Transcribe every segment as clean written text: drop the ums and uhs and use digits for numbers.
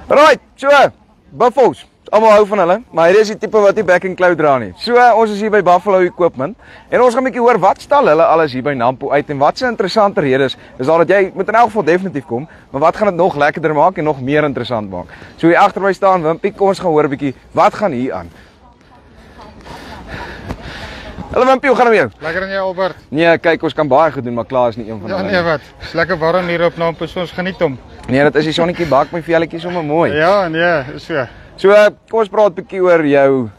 Right, so, buffels. Almal hou van hulle, maar hier is die tipe wat die backing cloud dra nie. So, ons is hier by Buffalo Equipment en ons gaan 'n bietjie hoor wat stal hulle alles hier by Nampo uit en wat se interessante redes is daar dat jy moet in elk geval definitief kom, maar wat gaan dit nog lekkerder maak en nog meer interessant maak. So hier agter my staan Wimpie, kom ons gaan hoor 'n bietjie wat gaan hier aan. Hallo Wimpie, hoe gaan dit met jou? Lekker en jy Albert? Nee, kyk, ons kan baie goed doen, maar klaar is nie een van Ja, hulle. nee wat. Is lekker warm hier op Nampo, so ons geniet hom. Nee, dit is die sonnetjie bak my velletjies sommer mooi. Ja, nee, is so. So, kom ons praat 'n bietjie oor jou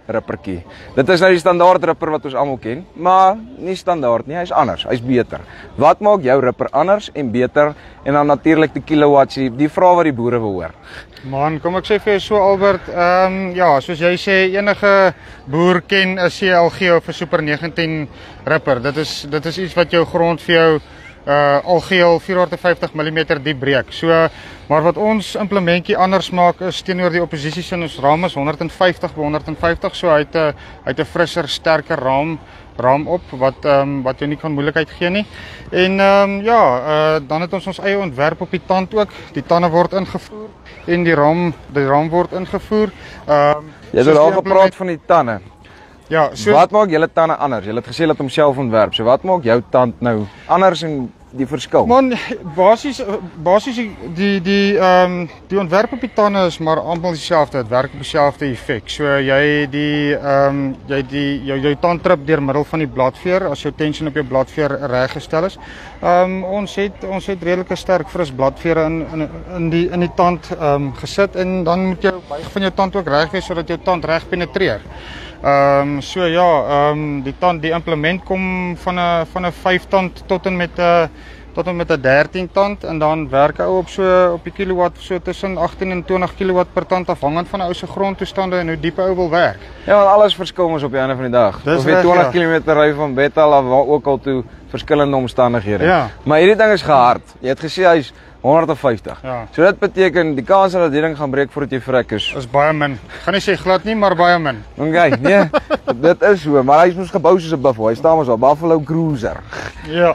rippertjie. Dit is nou die standaard ripper wat ons almal ken, maar nie standaard nie, hy's anders, hy's beter. Wat maak jou ripper anders en beter? En dan natuurlik die kilowatts, die vraag wat die boere wil hoor. Man, kom ek sê vir jou so Albert, ja, soos jy sê, enige boer ken 'n CLG of 'n Super 19 ripper. Dit is iets wat jou grond vir jou al geheel 450 mm diep breek. So, maar wat ons implementjie anders maak is teenoor die oppositie se ons raam is 150 by 150, so hy het 'n frisser, sterker raam op wat jou nie kan moeilikheid gee nie. En dan het ons eie ontwerp op die tand ook. Die tande word ingevoer en die raam word ingevoer. Jy het al gepraat van die tande. Ja, so Wat maak julle tande anders? Jy het gesê dat hom self ontwerp. So wat maak jou tand nou anders en die verskil? Man, basies die ontwerp op die tande is maar amper dieselfde. Dit werk op dieselfde effek. So jy jou tand trip deur middel van die bladveer as jou tension op jou bladveer reg gestel is. Ons het redelike sterk fris bladvere in die tand gesit en dan moet jou buig van jou tand ook reg wees sodat jou tand reg penetreer. Die implement kom van 'n 5 tand tot en met 'n 13 tand en dan werk ou op die kilowatt so tussen 18 en 20 kilowatt per tand afhangend van 'n ou se grondtoestande en hoe diep ou wil werk. Ja, want alles verskil ons op die einde van die dag. Dis Of jy reg, 20 ja. km ry van Bethel af waar ook al toe verskillende omstandighede. Ja. Maar hierdie ding is gehard. Jy het gesê hy's 150. Ja. So dit beteken die kans dat die ding gaan breek voordat jy vrek is. Baie min. Gaan nie sê glad nie, maar baie min. Okay, nee. Dit is so, maar hy's mos gebou soos 'n buffalo. Hy staan mos al Buffalo Cruiser. Ja.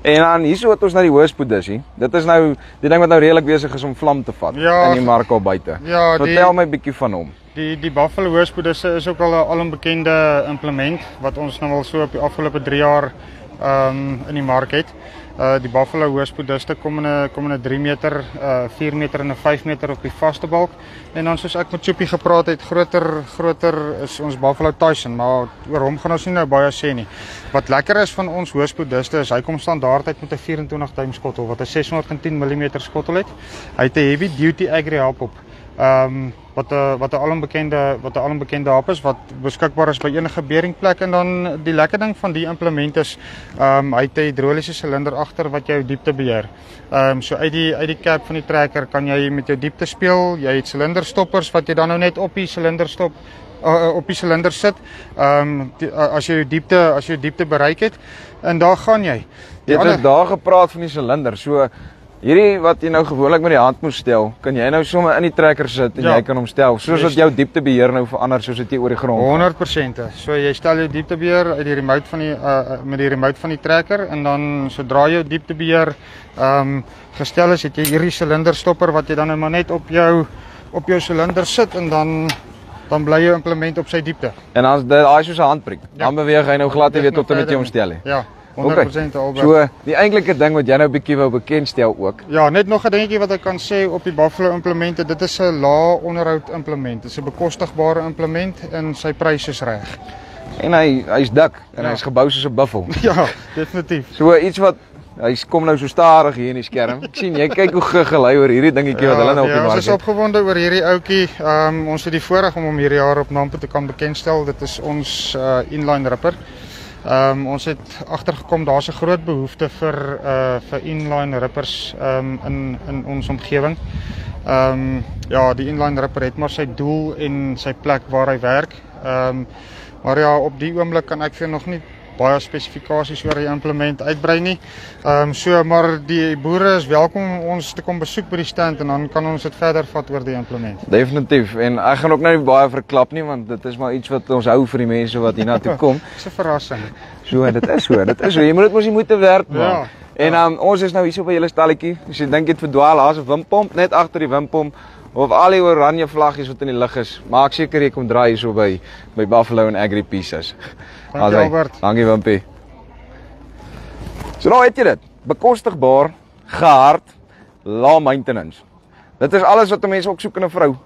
En dan hierso het ons na die hoëspoedissie. Dit is nou die ding wat nou redelik besig is om vlam te vat Ja, in die mark al buite. ja, Vertel my 'n bietjie van hom. Die Buffalo hoëspoedisse is ook al 'n alombekende implement wat ons nou al so op die afgelope 3 jaar in die mark het. Die Buffalo hoëspoediste kom in 'n 3 meter, 4 meter en 'n 5 meter op die vaste balk. En dan soos ek met Choopie gepraat het, groter is ons Buffalo Tyson, maar oor hom gaan ons nie nou baie sê nie. Wat lekker is van ons hoëspoediste is hy kom standaard uit met 'n 24 duim skottel wat 'n 610 mm skottel het. Hy het 'n heavy duty agri hap op. Wat 'n alombekende hap is wat beskikbaar is by enige beringplek. En dan die lekker ding van die implement is hy het 'n hidroliese silinder agter wat jou diepte beheer. So uit die cap van die trekker kan jy met jou diepte speel. Jy het silinderstoppers wat jy dan nou net op die silinder stop op die silinder sit. As jy jou diepte bereik het en daar gaan jy. Jy het daar gepraat van die silinder. So hierdie wat jy nou gewoonlik met die hand moet stel, kan jy nou sommer in die trekker sit en Ja. jy kan hom stel soos dat jou dieptebeheer nou verander soos dit jy oor die grond. 100%. So jy stel jou dieptebeheer uit die remote van met die remote van die trekker en dan sodra jou dieptebeheer gestel is, het jy hierdie silinderstopper wat jy dan nou maar net op jou silinder sit en dan bly jou implement op sy diepte. En dan daai soos 'n handprik. Dan beweeg hy nou glad nie weer tot en met jy hom stel nie. Ja, 100% Albert. So die eintlike ding wat jy nou 'n bietjie wou bekendstel ook. Ja, net nog 'n dingetjie wat ek kan sê op die Buffalo implemente. Dit is 'n lae onderhoud implement. Dit is 'n bekostigbare implement en sy prys is reg. En hy's dik en hy's gebou soos 'n buffel. Ja, definitief. So iets wat hy kom nou so stadig hier in die skerm. Ek sien jy kyk hoe gegly oor hierdie dingetjie wat hulle nou op die ons mark is het. opgewonde oor hierdie ouetjie. Ons het die voorreg om hom hierdie jaar op Nampo te kan bekendstel. Dit is ons inline ripper. Ons het agtergekom daar's 'n groot behoefte vir inline rippers in ons omgewing. Die inline ripper het maar sy doel en sy plek waar hy werk. Maar ja, op die oomblik kan ek vir nog nie baie spesifikasies oor die implement uitbrei nie. Maar die boere is welkom om ons te kom besoek by die stand en dan kan ons dit verder vat oor die implement. Definitief. En ek gaan ook nou nie baie verklap nie want dit is maar iets wat ons hou vir die mense wat hier na toe kom. Dis 'n verrassing. So, dit is so. Jy moet dit mos die moeite werd maak. En ons is nou hier so by julle stalletjie. As jy dink jy het verdwaal, daar's 'n windpomp net agter die windpomp. Of al die oranje vlaggies wat in die lug is. Maak seker jy kom draai hier so by Buffalo en Agri Pieces. Dankie Albert. Dankie Wimpie. So nou weet jy dit. Bekostigbaar, gehard, low maintenance. Dit is alles wat 'n mens ook soek in 'n vrou.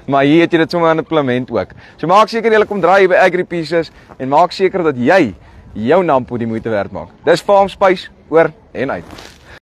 Maar hier het jy dit sommer in 'n implement ook. So maak seker jy kom draai hier by Agri Pieces en maak seker dat jy jou Nampo die moeite werd maak. Dis Farm Spice oor en uit.